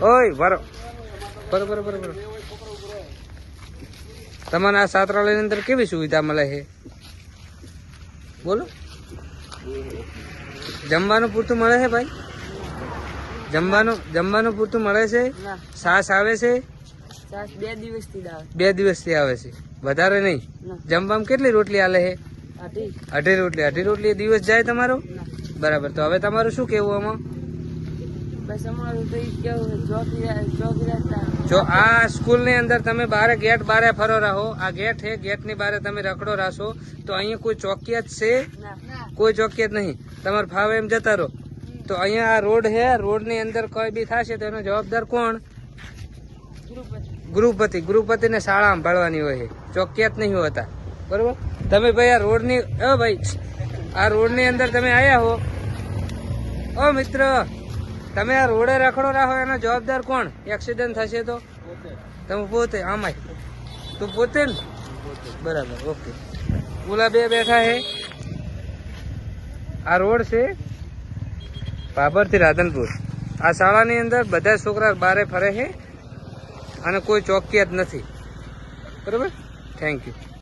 ઓય બરોબર બરોબર. તમને આ છાત્રાલયની અંદર કેવી સુવિધા મળે છે બોલો? જમવાનું પૂરતું મળે છે ભાઈ? જમવાનું પૂરતું મળે છે? છાશ આવે છે? 2 દિવસથી આવે છે, વધારે નહીં. જમવામાં કેટલી રોટલી આલે છે? 2.5 રોટલી દિવસ જાય તમારો? બરાબર. તો હવે તમારું શું કેવું આમાં? જો આ સ્કૂલ ની અંદર તમે ગેટ બારે ફરો રહો, આ ગેટ છે, ગેટ ની બારે તમે રખડો રાશો, તો અહીંયા કોઈ ચોકિયાત છે? કોઈ ચોકિયાત નહીં. તમારે ફાવે એમ જતા રહો. તો અહીંયા આ રોડ છે, રોડ ની અંદર કોઈ બી થશે તો એનો જવાબદાર કોણ? ગૃહપતિ ને શાળામાં ભણવાની હોય છે, ચોકિયાત નહીં હોતા. બરોબર. તમે ભાઈ આ રોડ ની આ રોડ ની અંદર તમે આયા હો, ઓ મિત્ર, તમે આ રોડે રખડો રાખો, એનો જવાબદાર કોણ? એક્સિડન્ટ થશે તો તમે પોતે? આમાં તું પોતે ને? બરાબર, ઓકે. ઓલા બે બેઠા છે. આ રોડ છે ભાભર થી રાધનપુર. આ શાળાની અંદર બધા છોકરા બારે ફરે છે અને કોઈ ચોકિયાત નથી. બરોબર. Thank you.